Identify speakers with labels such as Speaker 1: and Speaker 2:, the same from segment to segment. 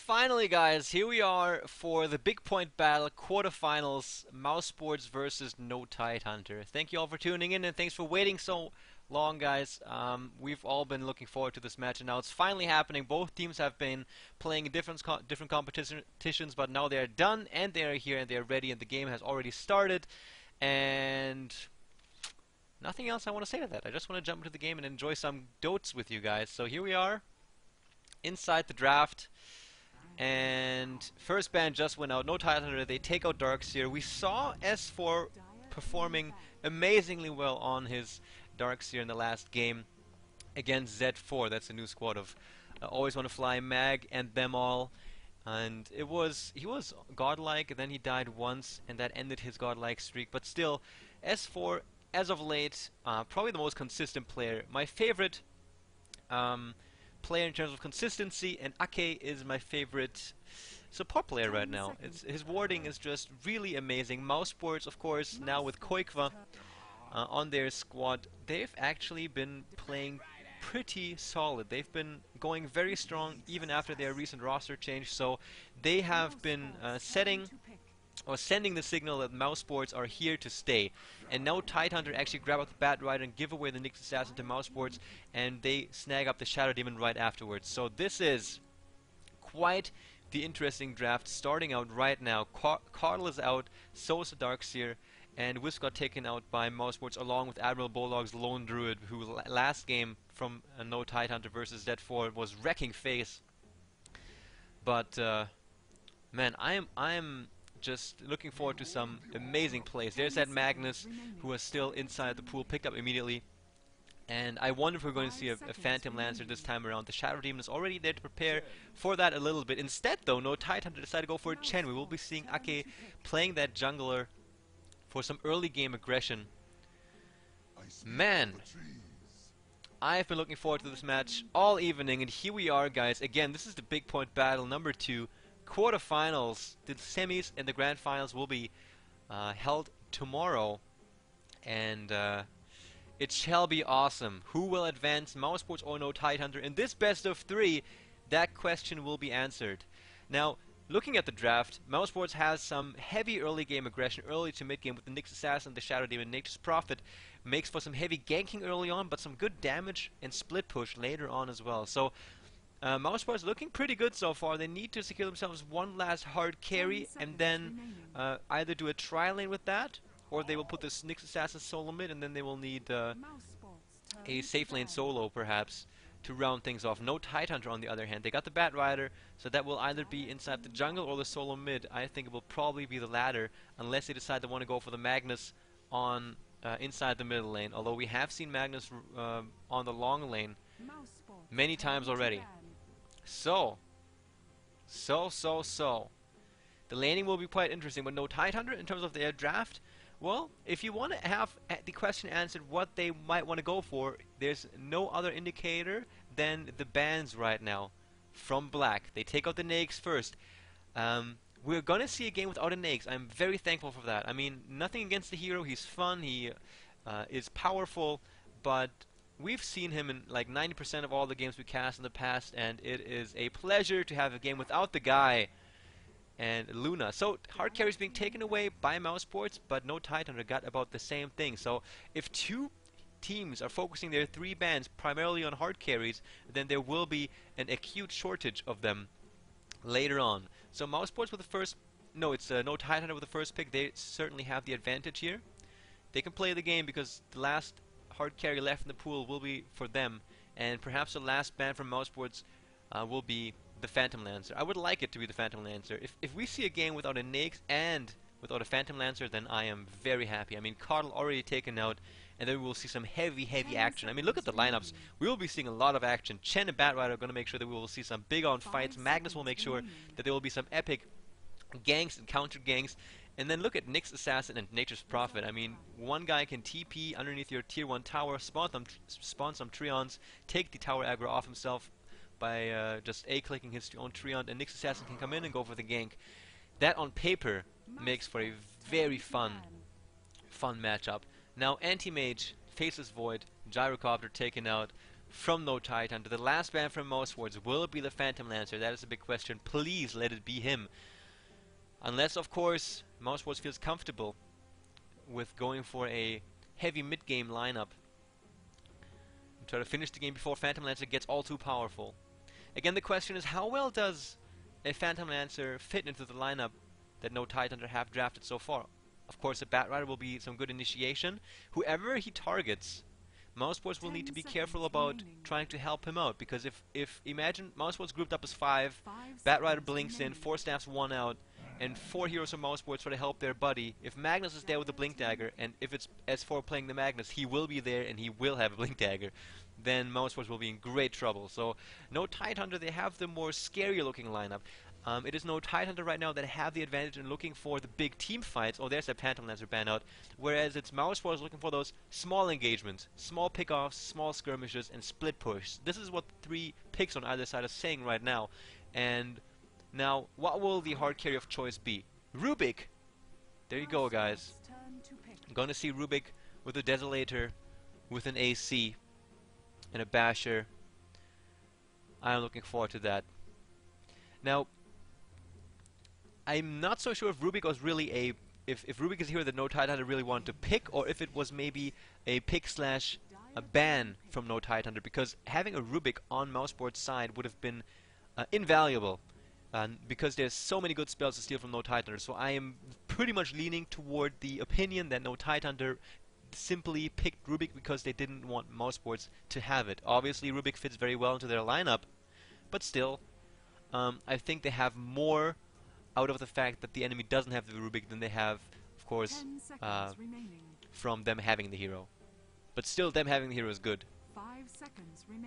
Speaker 1: Finally, guys, here we are for the BigPoint battle quarterfinals, Mousesports versus No Tidehunter. Thank you all for tuning in, and thanks for waiting so long, guys. We've all been looking forward to this match, and now it's finally happening. Both teams have been playing different competitions, but now they are done, and they are here, and they are ready, and the game has already started. And nothing else I want to say to that. I just want to jump into the game and enjoy some dotes with you guys. So here we are, inside the draft. And first band just went out, No Tidehunter, they take out Darkseer. We saw S4 performing amazingly well on his Darkseer in the last game against Z4. That's a new squad of Always Wanna Fly, Mag, and them all. And he was godlike, and then he died once, and that ended his godlike streak. But still, S4, as of late, probably the most consistent player. My favorite player in terms of consistency, and Ake is my favorite support player right now. His warding is just really amazing. Mousesports, of course, now with Koikwa on their squad, they've actually been playing pretty solid. They've been going very strong even after their recent roster change, so they have been sending the signal that Mousesports are here to stay. And now Tidehunter actually grab up the Bat Rider and give away the Nyx Assassin to Mousesports, and they snag up the Shadow Demon right afterwards. So this is quite the interesting draft starting out right now. Cardle is out, so is the Darkseer, and Wisp got taken out by Mousesports along with Admiral Bolog's Lone Druid, who last game from No Tidehunter versus Z4 was wrecking face. But man, I'm just looking forward to some amazing plays. There's that Magnus, who is still inside the pool, picked up immediately. And I wonder if we're going to see a Phantom Lancer this time around. The Shadow Demon is already there to prepare for that a little bit. Instead, though, No Tidehunter decided to go for a Chen. We will be seeing Ake playing that jungler for some early game aggression. Man, I've been looking forward to this match all evening, and here we are, guys. Again, this is the BigPoint battle number 2. Quarterfinals, the semis and the grand finals will be held tomorrow, and it shall be awesome. Who will advance, Mousesports or No Tidehunter? In this best of 3, that question will be answered. Now, looking at the draft, Mousesports has some heavy early game aggression, early to mid game with the Nyx Assassin, the Shadow Demon. Nature's Prophet makes for some heavy ganking early on, but some good damage and split push later on as well. So Mousesports looking pretty good so far. They need to secure themselves one last hard carry, and then either do a tri-lane with that, or they will put this Nyx Assassin solo mid, and then they will need a safe lane solo perhaps to round things off. No Tidehunter on the other hand. They got the Bat Rider, so that will either be inside the jungle or the solo mid. I think it will probably be the latter, unless they decide they want to go for the Magnus on inside the middle lane. Although we have seen Magnus on the long lane many times already. So. The laning will be quite interesting, but No Tidehunter in terms of their draft, well, if you want to have the question answered what they might want to go for, there's no other indicator than the bans right now from Black. They take out the Nags first. We're going to see a game without a Nags. I'm very thankful for that. I mean, nothing against the hero. He's fun. He is powerful, but we've seen him in like 90% of all the games we cast in the past, and it is a pleasure to have a game without the guy and Luna. So hard carry is being taken away by Mousesports, but No Tidehunter got about the same thing. So if two teams are focusing their 3 bans primarily on hard carries, then there will be an acute shortage of them later on. So Mousesports with the first, no, it's No Tidehunter with the first pick. They certainly have the advantage here. They can play the game because the last hard carry left in the pool will be for them, and perhaps the last ban from Mousesports will be the Phantom Lancer. I would like it to be the Phantom Lancer. If we see a game without a Nyx and without a Phantom Lancer, then I am very happy. I mean, Cardle already taken out, and then we will see some heavy action. I mean, look at the lineups. We will be seeing a lot of action. Chen and Bat Rider are going to make sure that we will see some big on fights. Magnus will make sure that there will be some epic ganks and counter ganks. And then look at Nyx Assassin and Nature's Prophet. I mean, one guy can TP underneath your tier 1 tower, spawn some Treants, take the tower aggro off himself by just A-clicking his own Treant, and Nyx Assassin can come in and go for the gank. That on paper makes for a very fun matchup. Now Anti-Mage, Faceless Void, Gyrocopter taken out from No Tidehunter. The last ban from Mousesports. Will it be the Phantom Lancer? That is a big question. Please let it be him. Unless, of course, Mousesports feels comfortable with going for a heavy mid-game lineup. And try to finish the game before Phantom Lancer gets all too powerful. Again, the question is, how well does a Phantom Lancer fit into the lineup that No Tidehunter have drafted so far? Of course, a Bat Rider will be some good initiation. Whoever he targets, Mousesports will need to be careful about trying to help him out, because if imagine Mousesports grouped up as 5, Bat Rider blinks in, 4 staffs 1 out, and 4 heroes from Mousesports try to help their buddy. If Magnus is there with the Blink Dagger, and if it's S4 playing the Magnus, he will be there and he will have a Blink Dagger, then Mousesports will be in great trouble. So, No Tidehunter, they have the more scary looking lineup. It is No Tidehunter right now that have the advantage in looking for the big team fights. Oh, there's that Phantom Lancer ban out. Whereas it's Mousesports looking for those small engagements, small pickoffs, small skirmishes, and split push. This is what the 3 picks on either side are saying right now. And now, what will the hard carry of choice be? Rubik! There you go, guys. I'm going to see Rubik with a Desolator, with an AC, and a Basher. I'm looking forward to that. Now, I'm not so sure if Rubik was really a... If Rubik is here that No Tidehunter really wanted to pick, or if it was maybe a pick slash a ban from No Tidehunter, because having a Rubik on Mousesports' side would have been invaluable, because there's so many good spells to steal from No Tidehunter. So I am pretty much leaning toward the opinion that No Tidehunter simply picked Rubik because they didn't want Mousesports to have it. Obviously, Rubik fits very well into their lineup, but still, I think they have more out of the fact that the enemy doesn't have the Rubik than they have, of course, from them having the hero. But still, them having the hero is good.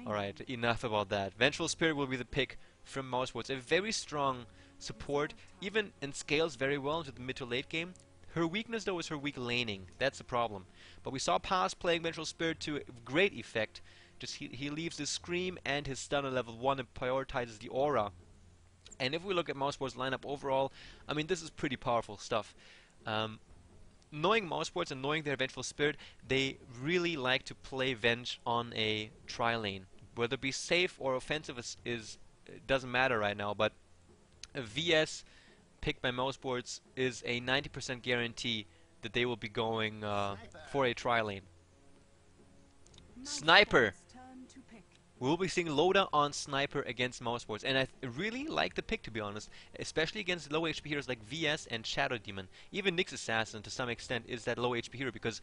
Speaker 1: Alright, enough about that. Vengeful Spirit will be the pick from Mousesports. A very strong support, even and scales very well into the mid to late game. Her weakness, though, is her weak laning. That's the problem. But we saw Paz playing Vengeful Spirit to great effect. Just he leaves his Scream and his stun at level 1 and prioritizes the aura. And if we look at Mousesports' lineup overall, I mean, this is pretty powerful stuff. Knowing Mousesports and knowing their Vengeful Spirit, they really like to play Venge on a tri-lane. Whether it be safe or offensive is doesn't matter right now, but a VS picked by Mousesports is a 90% guarantee that they will be going for a tri-lane. Sniper! We will be seeing Loda on Sniper against Mousesports, and I really like the pick, to be honest, especially against low HP heroes like VS and Shadow Demon. Even Nyx Assassin, to some extent, is that low HP hero, because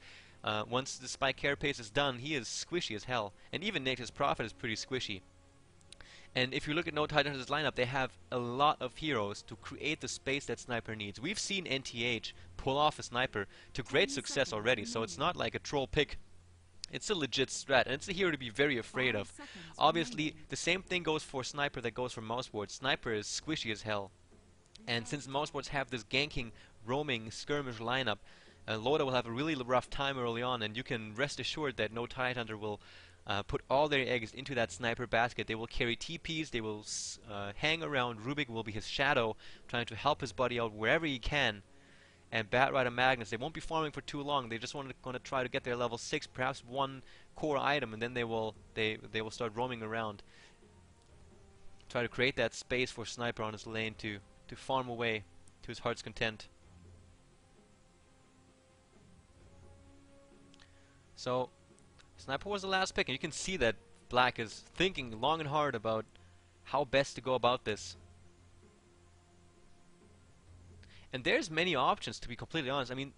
Speaker 1: once the Spike Carapace is done, he is squishy as hell. And even Nyx's Prophet is pretty squishy. And if you look at No Tidehunter's lineup, they have a lot of heroes to create the space that Sniper needs. We've seen NTH pull off a Sniper to great success already, so it's not like a troll pick. It's a legit strat, and it's a hero to be very afraid of. Obviously, the same thing goes for Sniper that goes for Mousesports. Sniper is squishy as hell. And since Mousesports have this ganking, roaming, skirmish lineup, Loda will have a really rough time early on, and you can rest assured that No Tidehunter will put all their eggs into that Sniper basket. They will carry TPs, they will hang around. Rubik will be his shadow, trying to help his buddy out wherever he can. And Bat Rider Magnus, they won't be farming for too long. They just going to try to get their level 6, perhaps one core item, and then they will start roaming around. Try to create that space for Sniper on his lane to farm away to his heart's content. So, Sniper was the last pick, and you can see that Black is thinking long and hard about how best to go about this. And there's many options, to be completely honest. I mean,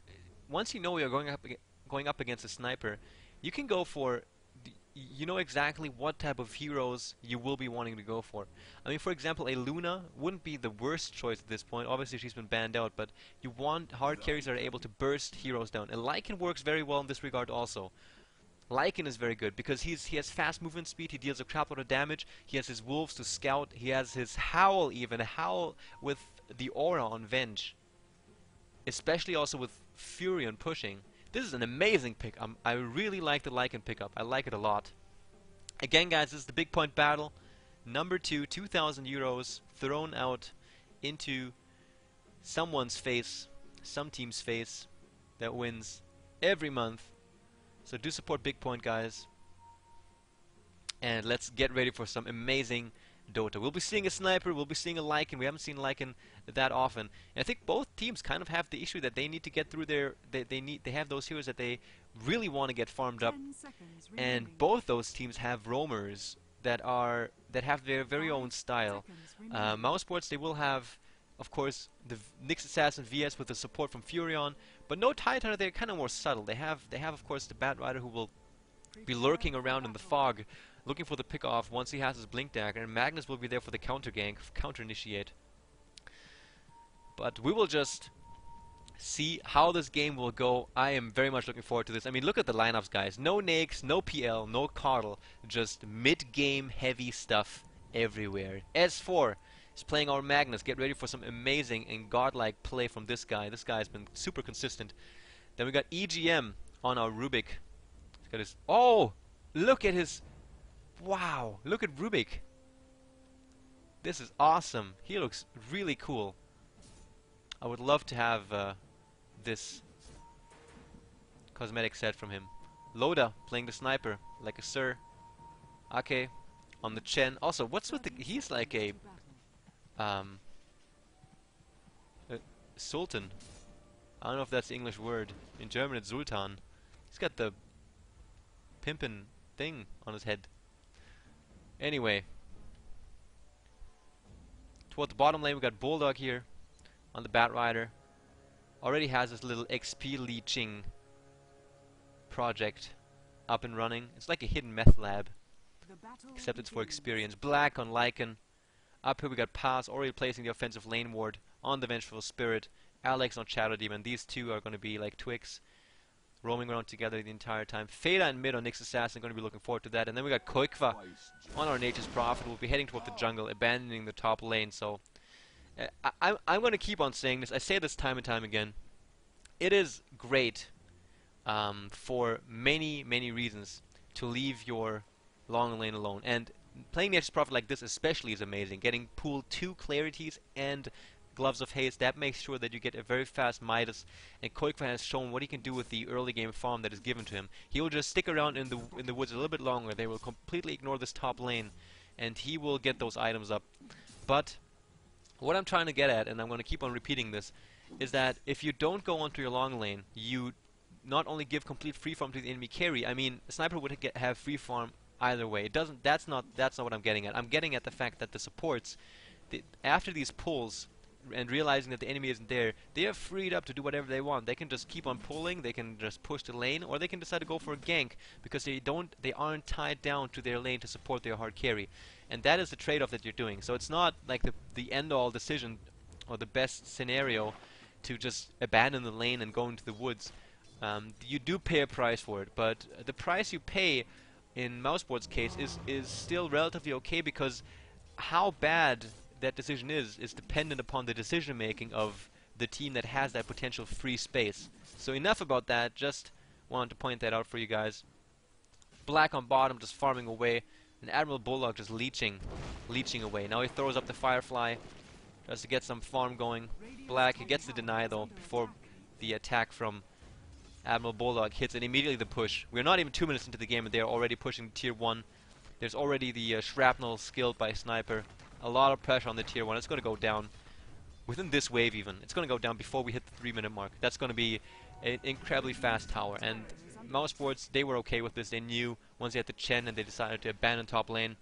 Speaker 1: once you know you're going up against a Sniper, you can go for, you know exactly what type of heroes you will be wanting to go for. I mean, for example, a Luna wouldn't be the worst choice at this point. Obviously, she's been banned out, but you want hard carries that are able to burst heroes down. And Lycan works very well in this regard also. Lycan is very good because he has fast movement speed, he deals a crap load of damage, he has his wolves to scout, he has his Howl even, Howl with the aura on Venge. Especially also with Fury on pushing. This is an amazing pick. I really like the Lycan pickup. I like it a lot. Again, guys, this is the BigPoint battle. Number 2, 2,000 euros thrown out into someone's face, some team's face, that wins every month. So do support BigPoint, guys. And let's get ready for some amazing Dota. We'll be seeing a sniper, we'll be seeing a Lycan. We haven't seen Lycan that often. And I think both teams kind of have the issue that they need to get through their they have those heroes that they really want to get farmed up. And both those teams have roamers that have their very own style. Mousesports, they will have, of course, the Nyx Assassin VS with the support from Furion, but no Tidehunter. They're kind of more subtle. They have of course the Bat Rider who will be lurking around in the fog, looking for the pick-off once he has his Blink Dagger, and Magnus will be there for the counter gank, counter-initiate. But we will just see how this game will go. I am very much looking forward to this. I mean, look at the lineups, guys. No Nakes, no PL, no Coddle, just mid-game heavy stuff everywhere. S4 is playing our Magnus. Get ready for some amazing and godlike play from this guy. This guy has been super consistent. Then we got EGM on our Rubik. He's got his... Oh! Look at his... Wow! Look at Rubik. This is awesome. He looks really cool. I would love to have this cosmetic set from him. Loda playing the sniper like a Sir. Ake on the Chen. Also, what's with the... He's like a Sultan. I don't know if that's the English word. In German it's Sultan. He's got the pimpin' thing on his head. Anyway. Toward the bottom lane we got Bulldog here on the Bat Rider. Already has this little XP leeching project up and running. It's like a hidden meth lab, except it's for experience. Black on Lycan. Up here we got Paz already placing the offensive lane ward on the Vengeful Spirit. Alex on Shadow Demon. These two are going to be like Twix, roaming around together the entire time. Feda and mid on Nyx Assassin, going to be looking forward to that. And then we got Koikva on our Nature's Prophet. We'll be heading toward the jungle, abandoning the top lane. So I'm going to keep on saying this. I say this time and time again. It is great for many, many reasons to leave your long lane alone. And playing Nature's Prophet like this especially is amazing. Getting pooled 2 Clarities and Gloves of Haste, that makes sure that you get a very fast Midas. And Koikva has shown what he can do with the early game farm that is given to him. He will just stick around in the woods a little bit longer. They will completely ignore this top lane, and he will get those items up. But what I'm trying to get at, and I'm going to keep on repeating this, is that if you don't go onto your long lane, you not only give complete free farm to the enemy carry. I mean, a sniper would have free farm either way. It doesn't. That's not what I'm getting at. I'm getting at the fact that the supports, after these pulls, and realizing that the enemy isn't there, they are freed up to do whatever they want. They can just keep on pulling, they can just push the lane, or they can decide to go for a gank because they aren't tied down to their lane to support their hard carry. And that is the trade-off that you're doing. So it's not like the end-all decision or the best scenario to just abandon the lane and go into the woods. You do pay a price for it, but the price you pay in Mousesports' case is still relatively okay, because how bad that decision is dependent upon the decision making of the team that has that potential free space. So enough about that, just wanted to point that out for you guys. Black on bottom just farming away, and Admiral Bulldog just leeching away. Now he throws up the Firefly, tries to get some farm going. Black, he gets the deny though before the attack from Admiral Bulldog hits, and immediately the push. We're not even 2 minutes into the game and they're already pushing tier 1. There's already the shrapnel skilled by Sniper. A lot of pressure on the tier 1. It's going to go down within this wave even. It's going to go down before we hit the 3-minute mark. That's going to be an incredibly fast tower. And Mousesports, they were okay with this. They knew once they had the Chen and they decided to abandon top lane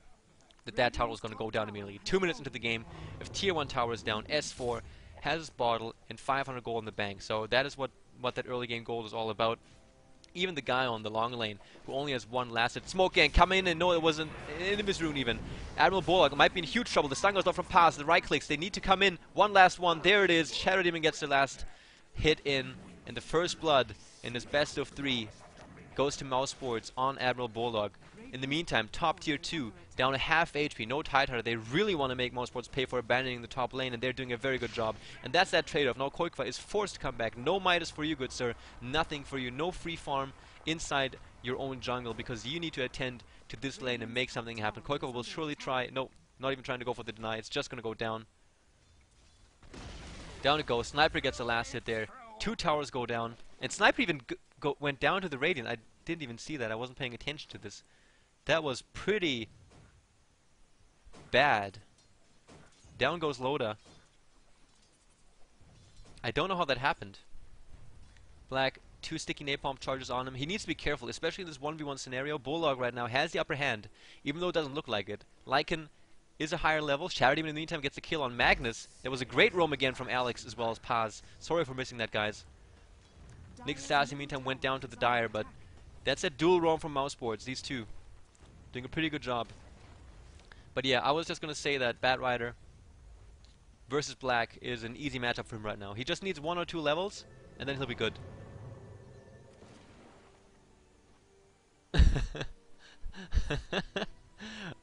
Speaker 1: that tower was going to go down immediately. 2 minutes into the game, if tier 1 tower is down, S4 has his bottle and 500 gold in the bank. So that is what that early game gold is all about. Even the guy on the long lane, who only has one last hit. Smoke Gang come in, and no, it wasn't an Invis rune even. Admiral Bullock might be in huge trouble. The stun goes off from Paz. The right clicks. They need to come in. One last one. There it is. Shadow Demon gets the last hit in. And the first blood in this best of 3 goes to Mousesports on Admiral Bulldog. In the meantime, top tier 2, down to half HP, no Tidehunter. They really want to make Mousesports pay for abandoning the top lane, and they're doing a very good job. And that's that trade-off. Now Koikva is forced to come back. No Midas for you, good sir. Nothing for you. No free farm inside your own jungle, because you need to attend to this lane and make something happen. Koikva will surely try. No, not even trying to go for the deny. It's just going to go down. Down it goes. Sniper gets the last hit there. 2 towers go down. And Sniper even went down to the Radiant. I didn't even see that. I wasn't paying attention to this. That was pretty bad. Down goes Loda. I don't know how that happened. Black, 2 sticky napalm charges on him. He needs to be careful, especially in this 1v1 scenario. Bulldog right now has the upper hand, even though it doesn't look like it. Lycan is a higher level. Shadow Demon in the meantime gets a kill on Magnus. There was a great roam again from Alex as well as Paz. Sorry for missing that, guys. Nick Sass in the meantime went down to the Dire, but that's a dual roam from Mousesports. These two doing a pretty good job. But yeah, I was just going to say that Batrider versus Black is an easy matchup for him right now. He just needs 1 or 2 levels, and then he'll be good.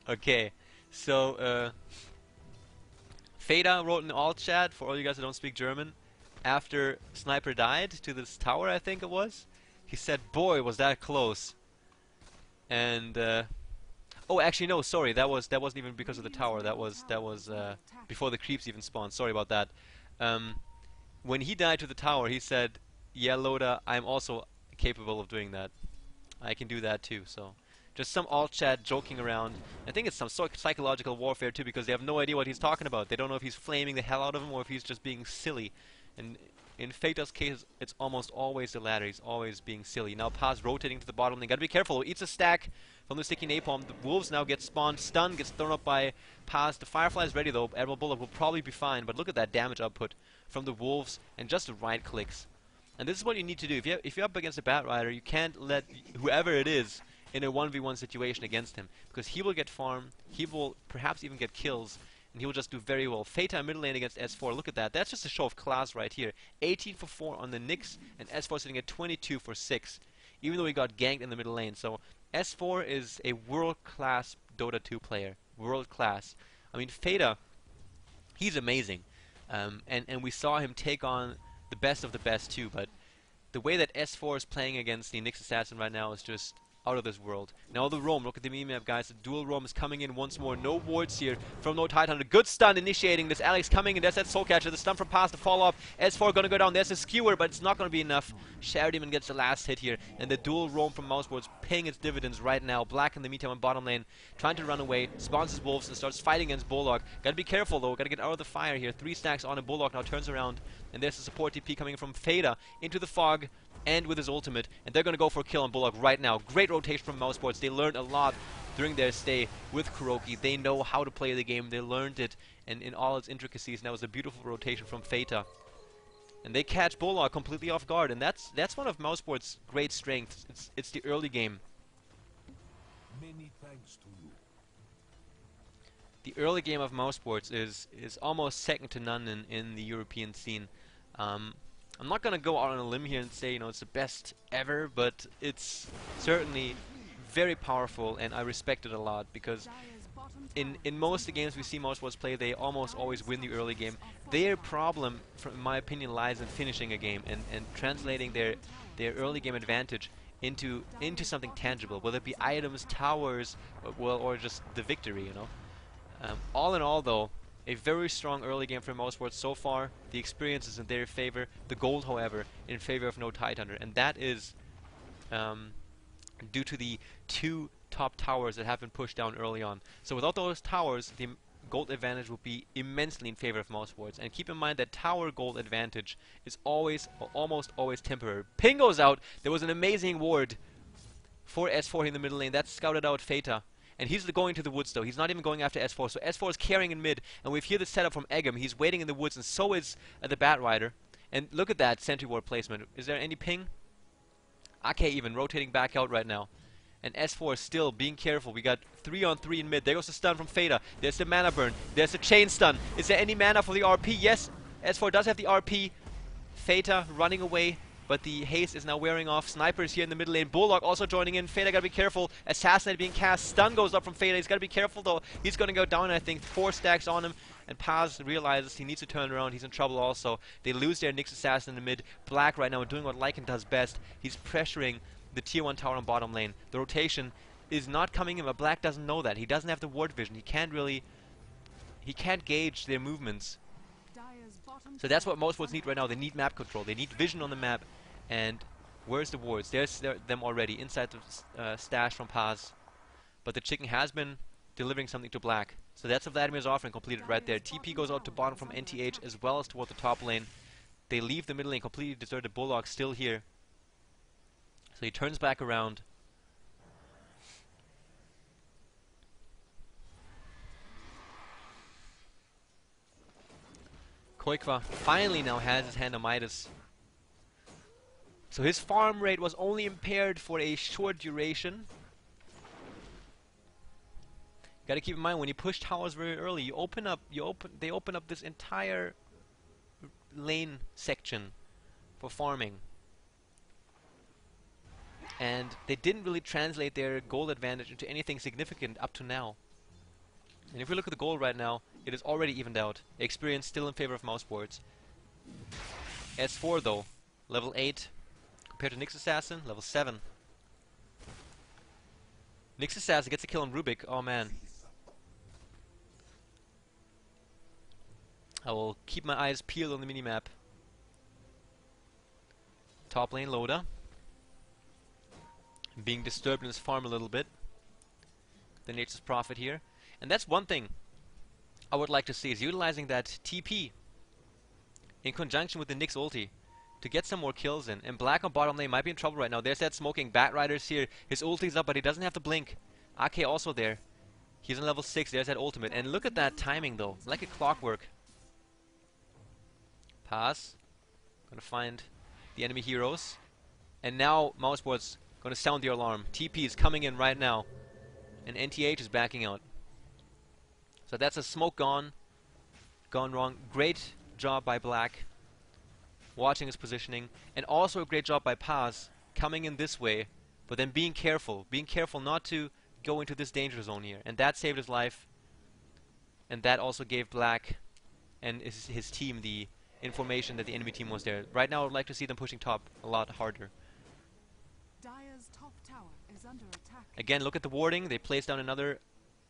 Speaker 1: Okay, so Feda wrote in the alt chat, for all you guys who don't speak German, after Sniper died to this tower, I think it was. He said, "Boy, was that close." And oh, actually no, sorry, that wasn't even because of the tower. That was before the creeps even spawned. Sorry about that. When he died to the tower, he said, "Yeah, Loda, I'm also capable of doing that. I can do that too." So just some alt chat joking around. I think it's some sort of psychological warfare too, because they have no idea what he's talking about. They don't know if he's flaming the hell out of him or if he's just being silly. And in Fata's case, it's almost always the latter. He's always being silly. Now Paz rotating to the bottom. They gotta be careful. Eats a stack from the sticky napalm. The wolves now get spawned. Stun gets thrown up by Paz. The Firefly is ready though. Admiral Bullock will probably be fine. But look at that damage output from the wolves and just the right clicks. And this is what you need to do. If you're up against a Batrider, you can't let whoever it is in a 1v1 situation against him, because he will get farm, he will perhaps even get kills, and he will just do very well. Fata middle lane against S4, look at that. That's just a show of class right here. 18 for 4 on the Nyx, and S4 sitting at 22 for 6, even though he got ganked in the middle lane. So S4 is a world-class Dota 2 player. World-class. I mean, Fata, he's amazing. And we saw him take on the best of the best too, but the way that S4 is playing against the Nyx Assassin right now is just out of this world. Now the roam, look at the meme map, guys. The dual roam is coming in once more. No wards here from no Tidehunter. Good stun initiating this. Alex coming in. There's that soul catcher. The stun from Paz to fall off. S4 gonna go down. There's a skewer, but it's not gonna be enough. Shadow Demon gets the last hit here, and the dual roam from Mousesports paying its dividends right now. Black in the meantime on bottom lane, trying to run away, spawns his wolves and starts fighting against Bullock. Gotta be careful though. Gotta get out of the fire here. 3 stacks on, and Bullock now turns around, and there's a support TP coming from Fada into the fog, and with his ultimate, and they're going to go for a kill on Bullock right now. Great rotation from Mousesports. They learned a lot during their stay with Kuroki. They know how to play the game. They learned it and in all its intricacies, and that was a beautiful rotation from Fata. And they catch Bullock completely off guard, and that's one of Mousesports' great strengths. It's the early game.
Speaker 2: Many thanks to you.
Speaker 1: The early game of Mousesports is almost second to none in the European scene. I'm not going to go out on a limb here and say, you know, it's the best ever, but it's certainly very powerful, and I respect it a lot, because in most of the games we see Mousesports play, they almost always win the early game. Their problem, in my opinion, lies in finishing a game and translating their early game advantage into something tangible, whether it be items, towers, or just the victory, you know. All in all, though, a very strong early game for Mousesports so far. The experience is in their favor. The gold, however, in favor of no Tidehunter, and that is due to the 2 top towers that have been pushed down early on. So without those towers, the gold advantage will be immensely in favor of Mousesports. And keep in mind that tower gold advantage is always, or almost always, temporary. Ping goes out. There was an amazing ward for S4 in the middle lane. That scouted out Fata. And he's going to the woods though. He's not even going after S4. So S4 is carrying in mid. And we've here the setup from Eggum. He's waiting in the woods, and so is the Batrider. And look at that sentry ward placement. Is there any ping? Ake even rotating back out right now. And S4 is still being careful. We got 3 on 3 in mid. There goes the stun from Fata. There's the mana burn. There's the chain stun. Is there any mana for the RP? Yes, S4 does have the RP. Fata running away, but the haste is now wearing off. Sniper is here in the middle lane. Bullock also joining in. Fata gotta be careful. Assassinate being cast. Stun goes up from Fata. He's gotta be careful though. He's gonna go down, I think. 4 stacks on him. And Paz realizes he needs to turn around. He's in trouble also. They lose their Nyx Assassin in the mid. Black right now doing what Lycan does best. He's pressuring the tier 1 tower on bottom lane. The rotation is not coming in, but Black doesn't know that. He doesn't have the ward vision. He can't gauge their movements. So that's what Mousesports need right now. They need map control. They need vision on the map. And where's the wards? There's them already inside the stash from Paz. but the chicken has been delivering something to black. So that's a Vladimir's offering completed right there. TP goes out to bottom from NTH as well as toward the top lane. They leave the middle lane completely deserted. Bulldog still here. So he turns back around. Koikva finally now has his hand on Midas. So his farm rate was only impaired for a short duration. Gotta keep in mind, when you push towers very early, they open up this entire lane section for farming. And they didn't really translate their gold advantage into anything significant up to now. And if we look at the gold right now, it is already evened out. Experience still in favor of Mousesports. S4 though, level 8 compared to Nyx Assassin, level 7. Nyx Assassin gets a kill on Rubik. Oh man. I will keep my eyes peeled on the minimap. Top lane Loda. Being disturbed in his farm a little bit. The Nature's Prophet here. And that's one thing I would like to see, is utilizing that TP in conjunction with the Nyx ulti to get some more kills in. And Black on bottom lane might be in trouble right now. There's that smoking Bat Riders here. His ulti's up, but he doesn't have to blink. AK also there. He's on level 6. There's that ultimate. And look at that timing though. Like a clockwork. Pass. Gonna find the enemy heroes. And now Mousesports gonna sound the alarm. TP is coming in right now. And NTH is backing out. So that's a smoke gone wrong. Great job by Black, watching his positioning, and also a great job by Paz, coming in this way, but then being careful not to go into this danger zone here, and that saved his life, and that also gave Black and his team the information that the enemy team was there. Right now I would like to see them pushing top a lot harder.
Speaker 3: Dire's top tower is under attack.
Speaker 1: Again, look at the warding. They placed down another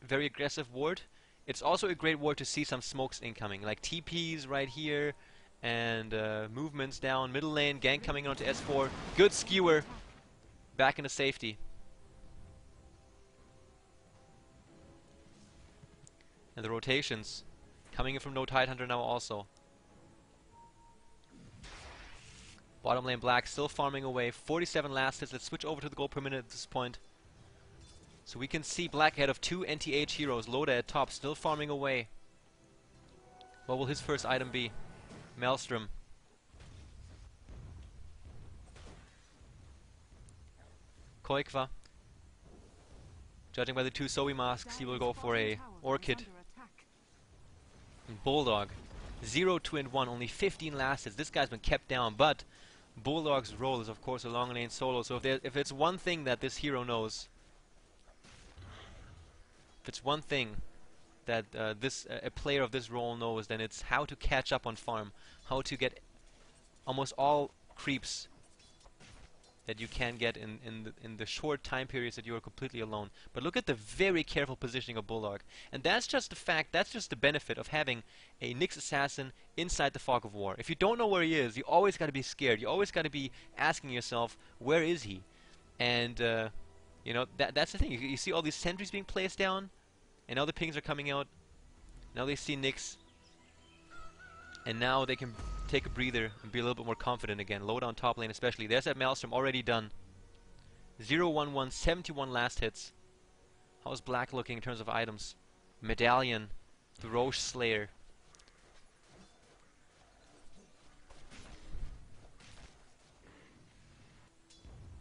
Speaker 1: very aggressive ward. It's also a great ward to see some smokes incoming, like TPs right here, and movements down middle lane, gank coming onto S4. Good skewer, back into safety. And the rotations coming in from no Tidehunter now also. Bottom lane Black still farming away, 47 last hits. Let's switch over to the gold per minute at this point. So we can see Black ahead of 2 NTH heroes. Loda at top, still farming away. What will his first item be? Maelstrom. Koikva. Judging by the 2 Zoe masks, he will go for a Orchid. And Bulldog. 0, 2, and 1. Only 15 last hits. This guy's been kept down, but Bulldog's role is of course a long lane solo. So if it's one thing that this hero knows, if it's one thing that a player of this role knows, then it's how to catch up on farm, how to get almost all creeps that you can get in the short time periods that you are completely alone. But look at the very careful positioning of Bulldog, and that's just the fact, that's just the benefit of having a Nyx assassin inside the fog of war. If you don't know where he is, you always got to be scared. You always got to be asking yourself, where is he? And you know, that's the thing. You see all these sentries being placed down, and now the pings are coming out. Now they see Nyx, and now they can take a breather and be a little bit more confident again. Load on top lane especially. There's that Maelstrom already done. 0, 1, 1, 71 last hits. How's Black looking in terms of items? Medallion, the Roche Slayer.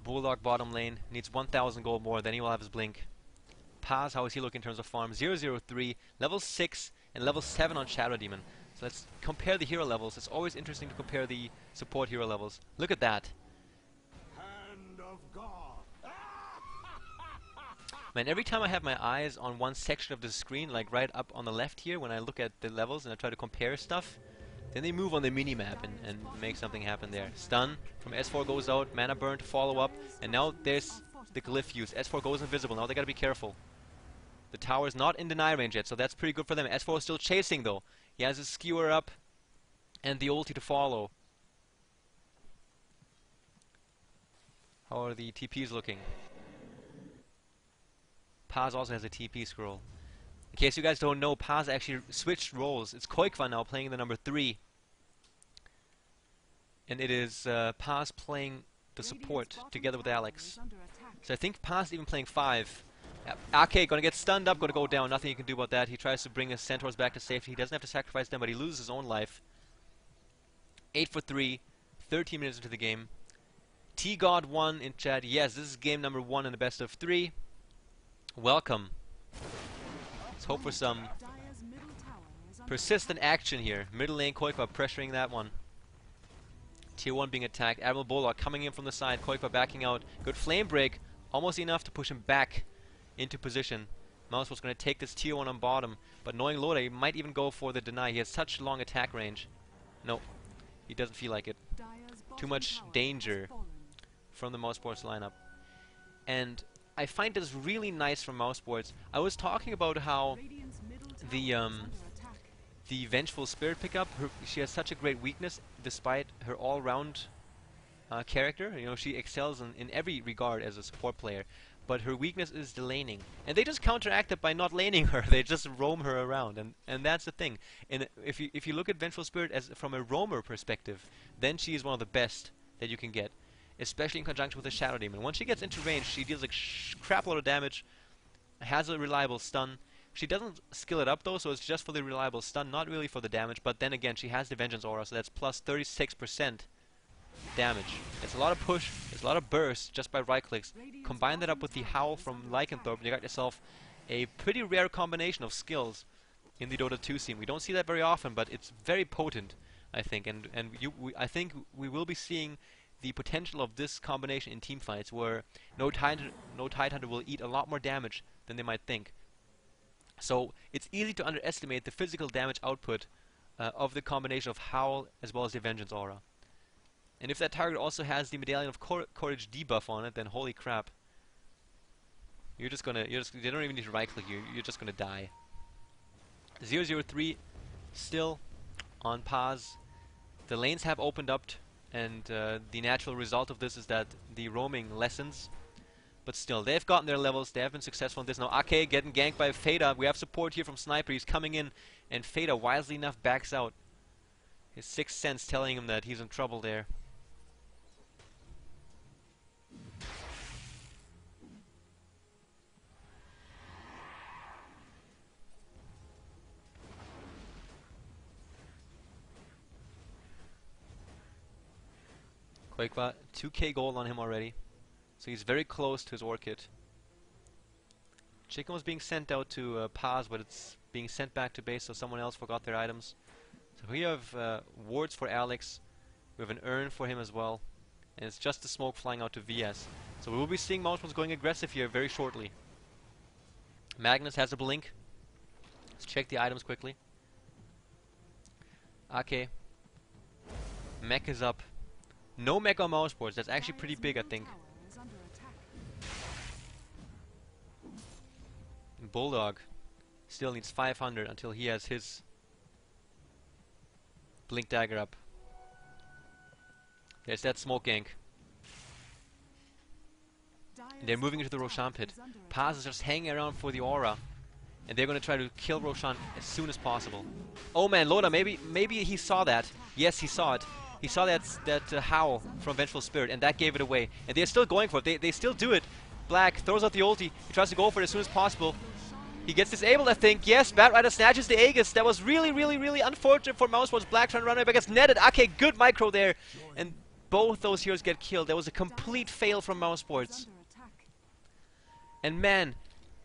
Speaker 1: Bulldog bottom lane needs 1,000 gold more, then he will have his blink. Paz, how is he looking in terms of farm? 003, level 6, and level 7 on Shadow Demon. So let's compare the hero levels. It's always interesting to compare the support hero levels. Look at that.
Speaker 2: Hand of God.
Speaker 1: Man, every time I have my eyes on one section of the screen, like right up on the left here, when I look at the levels and I try to compare stuff, then they move on the mini-map and make something happen there. Stun from S4 goes out, mana burn to follow up, and now there's the glyph use. S4 goes invisible, now they gotta be careful. The tower's not in deny range yet, so that's pretty good for them. S4 is still chasing though. He has his skewer up and the ulti to follow. How are the TPs looking? Paz also has a TP scroll. In case you guys don't know, Paz actually switched roles. It's Koikva now playing the number 3. And it is Paz playing the support together with Alex. So I think Paz even playing 5. Ake gonna get stunned up, gonna go down. Nothing he can do about that. He tries to bring his centaurs back to safety. He doesn't have to sacrifice them, but he loses his own life. 8 for 3, 13 minutes into the game. T-God 1 in chat. Yes, this is game number 1 in the best of 3. Welcome. Let's hope for some persistent action here. Middle lane, Koikva pressuring that one. Tier 1 being attacked. Admiral Bullock coming in from the side. Koikva backing out. Good flame break. Almost enough to push him back into position. Mousesports going to take this tier 1 on bottom. But knowing Loda, he might even go for the deny. He has such long attack range. No, he doesn't feel like it. Too much danger from the Mousesports lineup. And I find this really nice from Mousesports. I was talking about how the Vengeful Spirit pickup, she has such a great weakness despite her all-round character. You know, she excels in every regard as a support player, but her weakness is the laning. And they just counteract it by not laning her. They just roam her around, and that's the thing. And if you look at Vengeful Spirit as from a roamer perspective, then she is one of the best that you can get, especially in conjunction with the Shadow Demon. Once she gets into range, she deals like crap load of damage, has a reliable stun. She doesn't skill it up though, so it's just for the reliable stun, not really for the damage. But then again, she has the Vengeance Aura, so that's plus 36% damage. It's a lot of push, it's a lot of burst just by right clicks. Combine that up with the Howl from Lycanthrope, you got yourself a pretty rare combination of skills in the Dota 2 scene. We don't see that very often, but it's very potent, I think. I think we will be seeing the potential of this combination in team fights, where no Tidehunter will eat a lot more damage than they might think. So it's easy to underestimate the physical damage output of the combination of Howl as well as the Vengeance Aura. And if that target also has the Medallion of Courage debuff on it, then holy crap. You don't even need to right click, you're just gonna die. 003 still on Paz. The lanes have opened up, and the natural result of this is that the roaming lessens. But still, they've gotten their levels, they have been successful in this. Now Ake getting ganked by Fada. We have support here from Sniper, he's coming in, and Fada, wisely enough, backs out. His sixth sense telling him that he's in trouble there. Koikva, 2k gold on him already. So he's very close to his Orchid. Chicken was being sent out to Paz, but it's being sent back to base, so someone else forgot their items. So we have wards for Alex. We have an urn for him as well. And it's just the smoke flying out to VS. So we will be seeing Mousesports going aggressive here very shortly. Magnus has a blink. Let's check the items quickly. Okay. Mech is up. No mech on Mousesports. That's actually pretty big, I think. Bulldog still needs 500 until he has his blink dagger up. There's that smoke gank. They're moving into the Roshan pit. Paz is just hanging around for the aura, and they're going to try to kill Roshan as soon as possible. Oh man, Loda, maybe he saw that. Yes, he saw it. He saw that howl from Vengeful Spirit, and that gave it away. And they're still going for it. They still do it. Black throws out the ulti. He tries to go for it as soon as possible. He gets disabled, I think. Yes, Batrider snatches the Aegis. That was really, really, really unfortunate for Mousesports. Black trying to run away, but gets netted. Okay, good micro there. And both those heroes get killed. That was a complete fail from Mousesports. And man,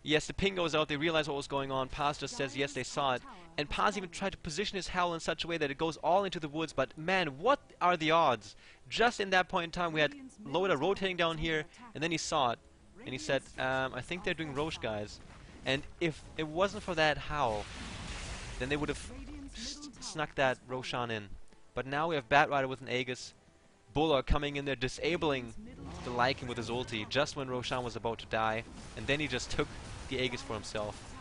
Speaker 1: yes, the ping goes out. They realize what was going on. Paz just says, yes, they saw it. And Paz even tried to position his Howl in such a way that it goes all into the woods. But man, what are the odds? Just in that point in time, we had Loda rotating down here, and then he saw it. And he said, I think they're doing Roche, guys. And if it wasn't for that Howl, then they would have snuck that Roshan in. But now we have Batrider with an Aegis. Bullock coming in there, disabling the Lycan with his ulti just when Roshan was about to die. And then he just took the Aegis for himself.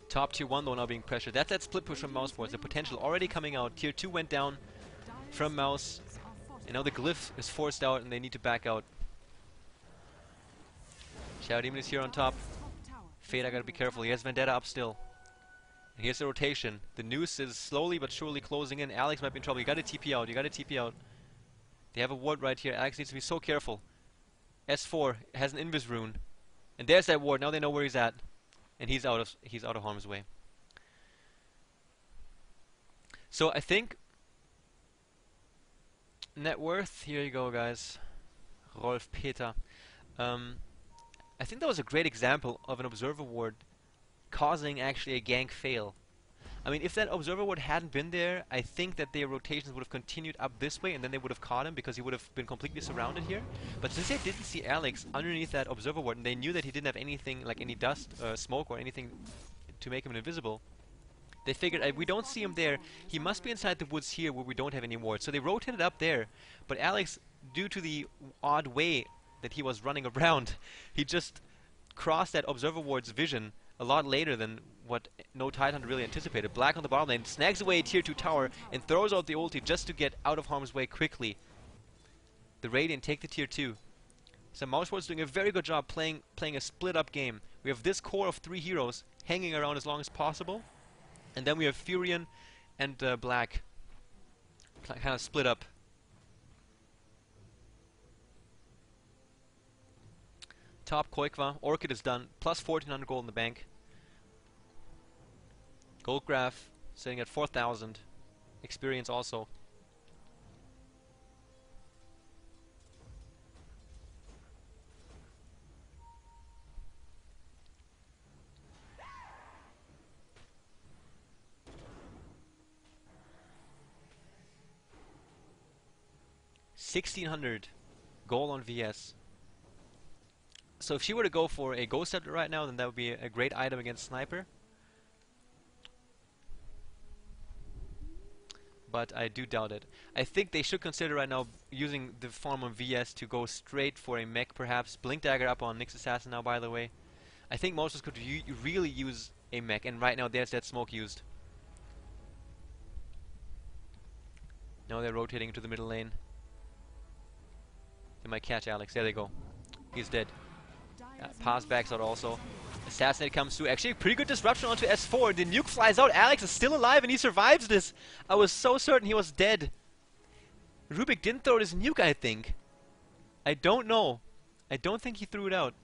Speaker 1: Top tier 1 though now being pressured. That's that split push from Mousesports. The potential already coming out. Tier 2 went down from Mouse. And now the glyph is forced out and they need to back out. Shadow Demon is here on top. Fate, I gotta be careful. He has Vendetta up still. And here's the rotation. The noose is slowly but surely closing in. Alex might be in trouble. You gotta TP out. You gotta TP out. They have a ward right here. Alex needs to be so careful. S4 has an Invis rune. And there's that ward. Now they know where he's at. And he's out of harm's way. So I think net worth, here you go guys. Rolf Peter. I think that was a great example of an observer ward causing actually a gank fail. I mean, if that observer ward hadn't been there, I think that their rotations would have continued up this way and then they would have caught him because he would have been completely surrounded here. But since they didn't see Alex underneath that observer ward and they knew that he didn't have anything like any dust, smoke or anything to make him invisible, they figured we don't see him there, he must be inside the woods here where we don't have any wards. So they rotated up there, but Alex, due to the odd way that he was running around, he just crossed that observer ward's vision a lot later than what no Tidehunter really anticipated. Black on the bottom lane snags away a tier 2 tower and throws out the ulti just to get out of harm's way quickly. The Radiant take the tier 2. So Mousesports doing a very good job playing a split up game. We have this core of 3 heroes hanging around as long as possible, and then we have Furion and Black kind of split up. Top Koikva, Orchid is done, plus 1400 gold in the bank. Gold graph sitting at 4,000. Experience also. $1,600 gold on VS. So if she were to go for a Ghost Scepter right now, then that would be a great item against Sniper. But I do doubt it. I think they should consider right now using the farm on VS to go straight for a mech perhaps. Blink Dagger up on Nyx Assassin now, by the way. I think most of us could really use a mech, and right now there's that smoke used. Now they're rotating into the middle lane. They might catch Alex. There they go. He's dead. Pass backs out also. Assassinate comes through. Actually, pretty good disruption onto S4. The nuke flies out. Alex is still alive and he survives this. I was so certain he was dead. Rubik didn't throw his nuke, I think. I don't know. I don't think he threw it out.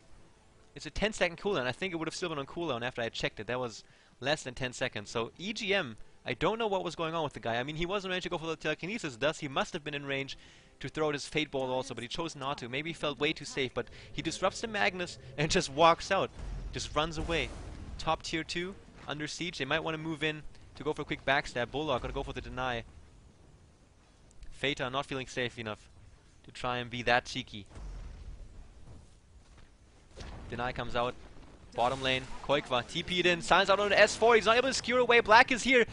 Speaker 1: It's a 10-second cooldown. I think it would have still been on cooldown after I checked it. That was less than 10 seconds. So EGM, I don't know what was going on with the guy. I mean, he was in range to go for the telekinesis, thus he must have been in range to throw his Fate Ball also, but he chose not to. Maybe he felt way too safe, but he disrupts the Magnus and just walks out. Just runs away. Top tier 2, under siege. They might want to move in to go for a quick backstab. Bulldog gonna go for the deny. Fata not feeling safe enough to try and be that cheeky. Deny comes out. Bottom lane. Koikva TP'd in. Silence out on the S4. He's not able to skewer away. Black is here.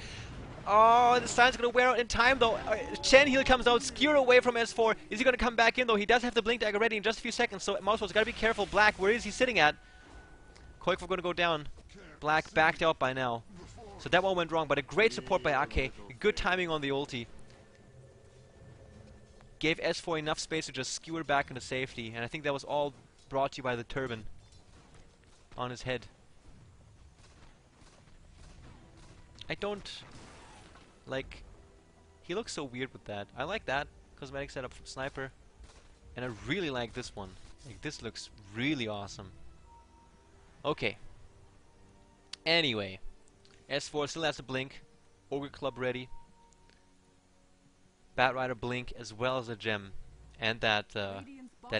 Speaker 1: Oh, the Silence gonna wear out in time though. Chen Heal comes out, skewer away from S4. Is he gonna come back in though? He does have the Blink Dagger ready in just a few seconds, so Mousesports gotta be careful. Black, where is he sitting at? Koikva gonna go down. Black backed out by now. So that one went wrong, but a great support by Ake. Good timing on the ulti. Gave S4 enough space to just skewer back into safety, and I think that was all brought to you by the turban on his head. I don't like, he looks so weird with that. I like that cosmetic setup from Sniper, and I really like this one. Like, this looks really awesome. Okay. Anyway, S4 still has a blink. Ogre Club ready. Batrider blink as well as a gem, and that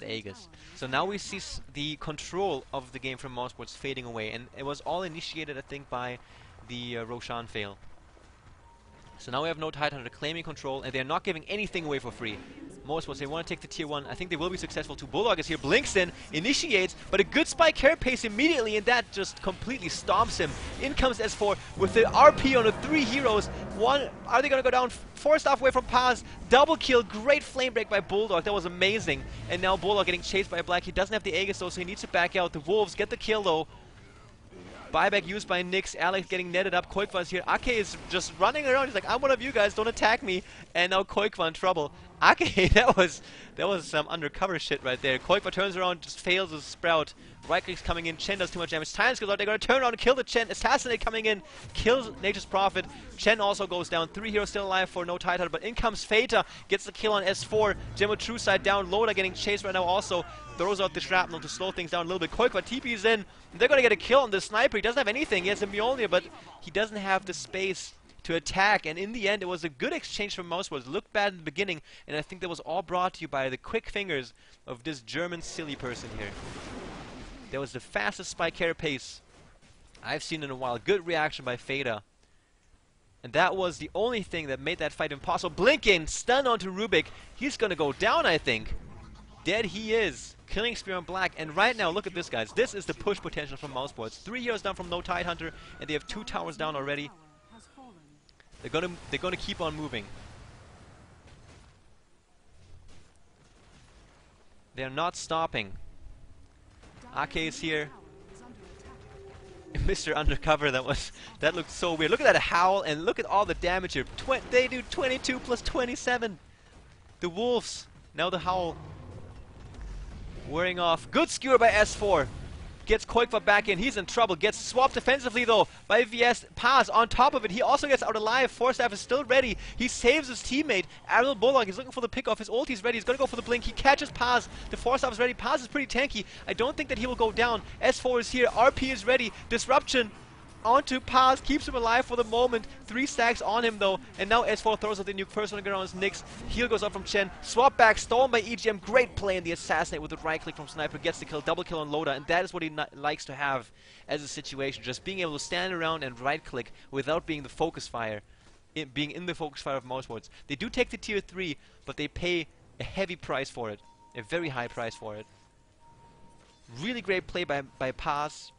Speaker 1: Aegis. So now we see the control of the game from Mousesports fading away, and it was all initiated, I think, by the Roshan fail. So now we have no Tidehunter claiming control, and they're not giving anything away for free. Mousesports, they want to take the tier 1. I think they will be successful too. Bulldog is here, blinks in, initiates, but a good spike carry pace immediately, and that just completely stomps him. In comes S4 with the RP on the 3 heroes. One, are they going to go down? Forced off away from Paz. Double kill, great flame break by Bulldog. That was amazing. And now Bulldog getting chased by Black. He doesn't have the Aegis though, so he needs to back out. The Wolves get the kill though. Buyback used by Nyx. Alex getting netted up. Koikva is here. Ake is just running around. He's like, I'm one of you guys. Don't attack me. And now Koikva in trouble. Okay, that was some undercover shit right there. Koikva turns around, just fails his sprout. Right click's coming in, Chen does too much damage. Time goes out, they're gonna turn around and kill the Chen. Assassinate coming in, kills Nature's Prophet. Chen also goes down. 3 heroes still alive for no Tidehunter, but in comes Fata, gets the kill on S4. Gemma True Side down, Loda getting chased right now also. Throws out the shrapnel to slow things down a little bit. Koikva TP's in, they're gonna get a kill on the sniper. He doesn't have anything, he has a Mjolnir, but he doesn't have the space to attack, and in the end it was a good exchange from Mousesports. Looked bad in the beginning, and I think that was all brought to you by the quick fingers of this German silly person here. That was the fastest spike carry pace I've seen in a while. Good reaction by Fata. And that was the only thing that made that fight impossible. Blinking, stun onto Rubik. He's gonna go down, I think. Dead he is. Killing Spear on Black, and right now, look at this, guys. This is the push potential from Mousesports. 3 heroes down from no Tidehunter, and they have 2 towers down already. They're gonna keep on moving. They're not stopping. Ake is here. Mr. Undercover, that looked so weird. Look at that howl, and look at all the damage here. They do 22 plus 27. The wolves. Now the howl. Wearing off. Good skewer by S4. Gets Koikva back in. He's in trouble. Gets swapped defensively though by VS. Paz on top of it. He also gets out alive. Forstaff is still ready. He saves his teammate. Admiral Bullock is looking for the pick-off. His ulti's ready. He's going to go for the blink. He catches Paz. The Forstaff is ready. Paz is pretty tanky. I don't think that he will go down. S4 is here. RP is ready. Disruption onto Paz. Keeps him alive for the moment. 3 stacks on him though. And now S4 throws out the nuke. First one to get on is Nyx. Heal goes up from Chen. Swap back. Stolen by EGM. Great play in the assassinate with the right click from Sniper. Gets the kill. Double kill on Loda. And that is what he likes to have as a situation. Just being able to stand around and right click without being the focus fire. Being in the focus fire of Mousesports. They do take the tier 3, but they pay a heavy price for it. A very high price for it. Really great play by Paz.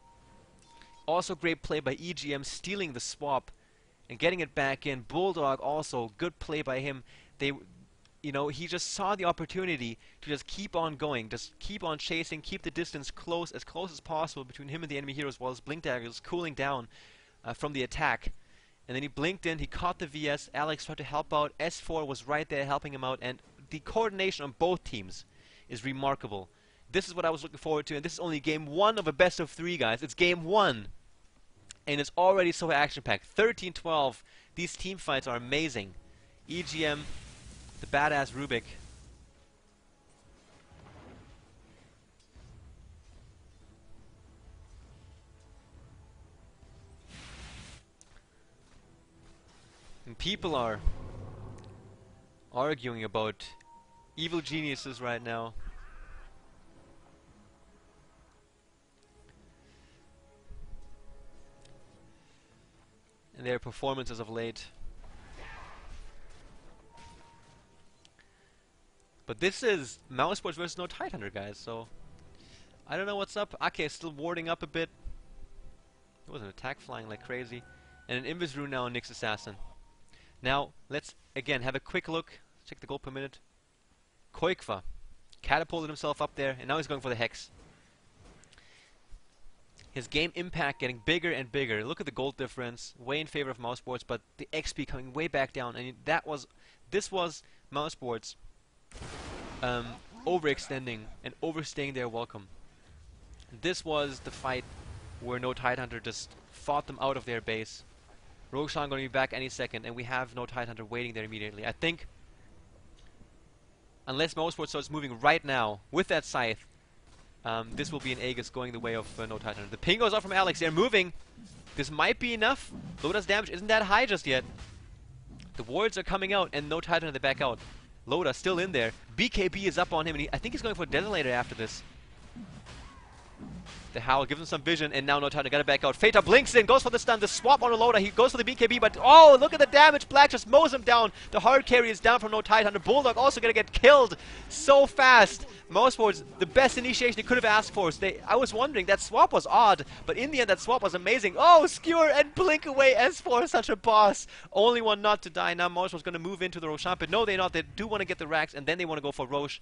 Speaker 1: Also great play by EGM, stealing the swap and getting it back in. Bulldog also, good play by him. He just saw the opportunity to just keep on going, just keep on chasing, keep the distance close as possible between him and the enemy heroes while his Blink Dagger is cooling down from the attack. And then he blinked in, he caught the VS, Alex tried to help out, S4 was right there helping him out, and the coordination on both teams is remarkable. This is what I was looking forward to, and this is only game 1 of a best of 3, guys. It's game 1. And it's already so action-packed. 13-12. These team fights are amazing. EGM, the badass Rubik. And people are arguing about evil geniuses right now. And their performances of late. But this is Mousesports versus no Tidehunter, guys, so I don't know what's up. Ake is still warding up a bit. There was an attack flying like crazy. And an Invis Rune now on Nyx Assassin. Now, let's again have a quick look. Check the gold per minute. Koikva catapulted himself up there, and now he's going for the Hex. His game impact getting bigger and bigger. Look at the gold difference, way in favor of Mousesports, but the XP coming way back down. And this was Mousesports overextending and overstaying their welcome. This was the fight where no Tidehunter just fought them out of their base. Roshan going to be back any second, and we have no Tidehunter waiting there immediately. I think, unless Mousesports starts moving right now with that scythe, this will be an Aegis going the way of no Tidehunter. The ping goes off from Alex. They're moving. This might be enough. Loda's damage isn't that high just yet. The wards are coming out, and no Tidehunter they back out. Loda still in there. BKB is up on him, and I think he's going for a Desolator after this. The Howl gives him some vision, and now no Tidehunter got to back out. Fata blinks in, goes for the stun, the swap on Loda. He goes for the BKB, but oh, look at the damage. Black just mows him down. The hard carry is down from no Tidehunter. Bulldog also going to get killed so fast. Mousesports, the best initiation they could have asked for. I was wondering, that swap was odd, but in the end that swap was amazing. Oh, skewer and blink away. S4 such a boss. Only one not to die. Now Mousesports going to move into the Roshan, but no, they're not. They do want to get the racks, and then they want to go for Roche.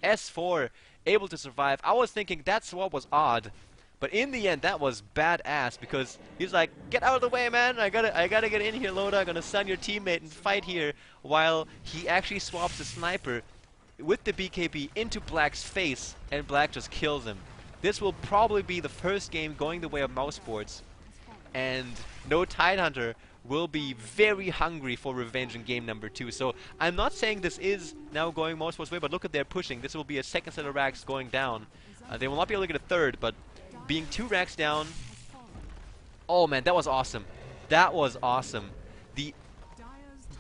Speaker 1: S4 able to survive. I was thinking that swap was odd, But in the end, that was badass because he's like, "Get out of the way, man! I gotta get in here, Loda. I'm gonna stun your teammate and fight here." While he actually swaps the sniper with the BKB into Black's face, and Black just kills him. This will probably be the first game going the way of Mousesports, and no Tidehunter will be very hungry for revenge in game number 2. So I'm not saying this is now going Mousesports' way, but look at their pushing. This will be a second set of racks going down. They will not be able to get a third, but being 2 racks down. Oh man, that was awesome. That was awesome. The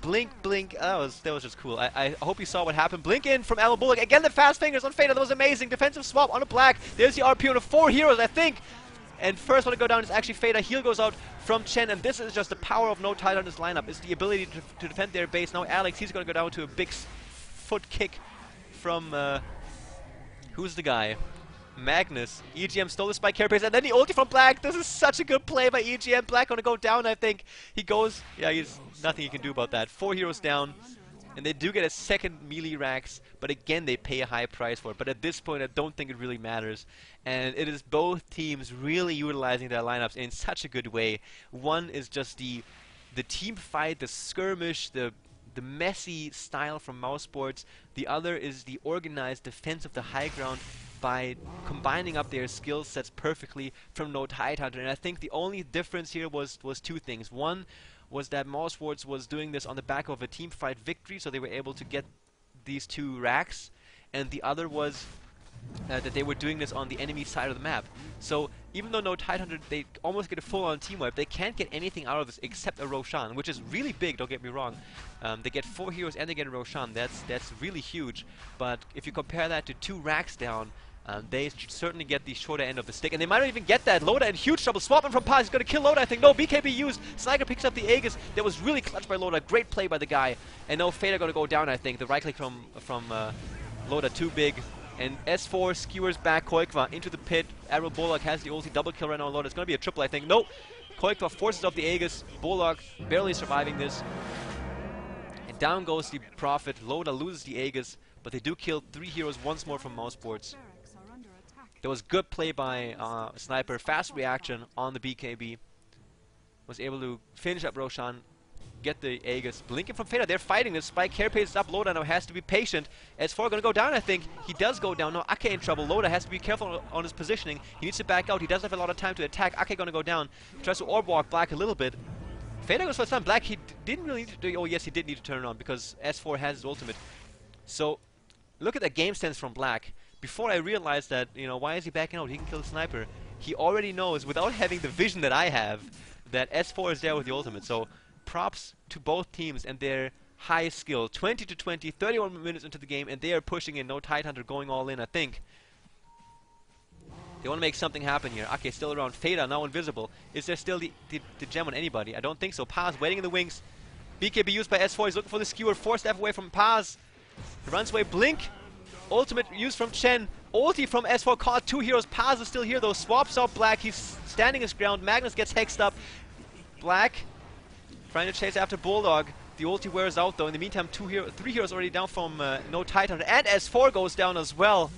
Speaker 1: blink, that was just cool. I hope you saw what happened. Blink in from Alan Bullock. Again, the fast fingers on Fader. That was amazing. Defensive swap on a Black. There's the RP on 4 heroes, I think. And first one to go down is actually Fader. Heal goes out from Chen, and this is just the power of no Tidehunter's lineup. It's the ability to defend their base. Now Alex, he's going to go down to a big foot kick from, who's the guy? Magnus. EGM stole the spike carapace, and then the ulti from Black. This is such a good play by EGM. Black gonna go down, I think. He goes, yeah, he's nothing he can do about that. 4 heroes down, and they do get a second melee racks, but again, they pay a high price for it. But at this point, I don't think it really matters. And it is both teams really utilizing their lineups in such a good way. One is just the team fight, the skirmish, the messy style from Mousesports. The other is the organized defense of the high ground by combining up their skill sets perfectly from no Tidehunter. And I think the only difference here was 2 things. One was that Mousesports was doing this on the back of a team fight victory, so they were able to get these 2 racks. And the other was that they were doing this on the enemy side of the map. So even though no Tidehunter, they almost get a full-on team wipe, they can't get anything out of this except a Roshan, which is really big, don't get me wrong. They get 4 heroes and they get a Roshan. That's really huge. But if you compare that to 2 racks down, they certainly get the shorter end of the stick, and they might not even get that. Loda in huge trouble. Swapping from Paz. He's going to kill Loda, I think. No, BKB used. Sniper picks up the Aegis. That was really clutch by Loda. Great play by the guy. And no, Fader going to go down, I think. The right click from Loda too big. And S4 skewers back Koikva into the pit. Arrow Bullock has the ulti. Double kill right now on Loda. It's going to be a triple, I think. Nope. Koikva forces up the Aegis. Bullock barely surviving this. And down goes the Prophet. Loda loses the Aegis, but they do kill 3 heroes once more from Mousesports. There was good play by Sniper, fast reaction on the BKB. Was able to finish up Roshan, get the Aegis. Blinking from Fader, they're fighting this. Spike carapace is up, Loda now has to be patient. S4 gonna go down, I think. He does go down. No, Ake in trouble. Loda has to be careful on his positioning. He needs to back out. He doesn't have a lot of time to attack. Ake gonna go down. Tries to orb walk Black a little bit. Fader goes for some Black. He didn't really need to do. Oh yes, he did need to turn it on because S4 has his ultimate. So look at the game sense from Black. Before I realized that, you know, why is he backing out? He can kill the Sniper. He already knows, without having the vision that I have, that S4 is there with the ultimate. So props to both teams and their high skill. 20 to 20, 31 minutes into the game, and they are pushing in. No Tidehunter going all in, I think. They want to make something happen here. Okay, still around. Fader now invisible. Is there still the gem on anybody? I don't think so. Paz waiting in the wings. BKB used by S4. He's looking for the skewer. 4 step away from Paz. He runs away. Blink. Ultimate used from Chen. Ulti from S4 caught 2 heroes. Paz is still here though. Swaps out Black. He's standing his ground. Magnus gets hexed up. Black trying to chase after Bulldog. The ulti wears out though. In the meantime, 3 heroes already down from no Tidehunter. And S4 goes down as well.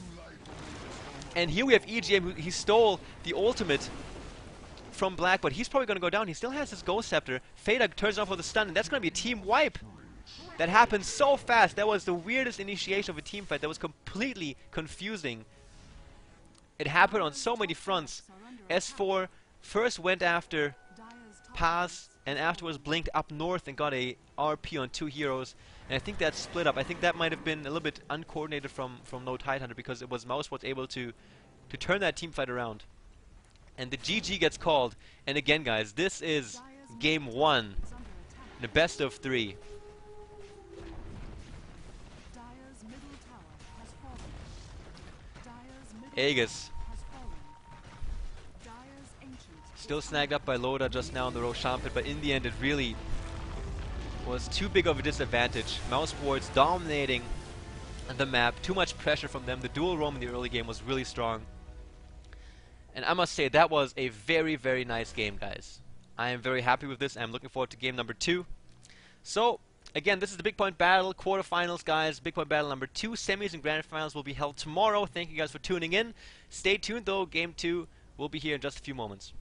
Speaker 1: And here we have EGM who he stole the ultimate from Black, but he's probably going to go down. He still has his Ghost Scepter. Fader turns off with a stun, and that's going to be a team wipe. That happened so fast. That was the weirdest initiation of a team fight. That was completely confusing. It happened on so many fronts. S4 first went after Paz and afterwards blinked up north and got a RP on 2 heroes. And I think that split up. I think that might have been a little bit uncoordinated from no Tidehunter because it was Mousesports able to turn that team fight around. And the GG gets called. And again, guys, this is game 1. The best of 3. Aegis. Still snagged up by Loda just now in the Roshan pit, but in the end it really was too big of a disadvantage. Mousesports dominating the map, too much pressure from them. The dual roam in the early game was really strong. And I must say, that was a very, very nice game, guys. I am very happy with this. I'm looking forward to game number 2. So, again, this is the BigPoint Battle quarterfinals, guys. BigPoint Battle number 2. Semis and Grand Finals will be held tomorrow. Thank you guys for tuning in. Stay tuned, though. Game 2 We'll be here in just a few moments.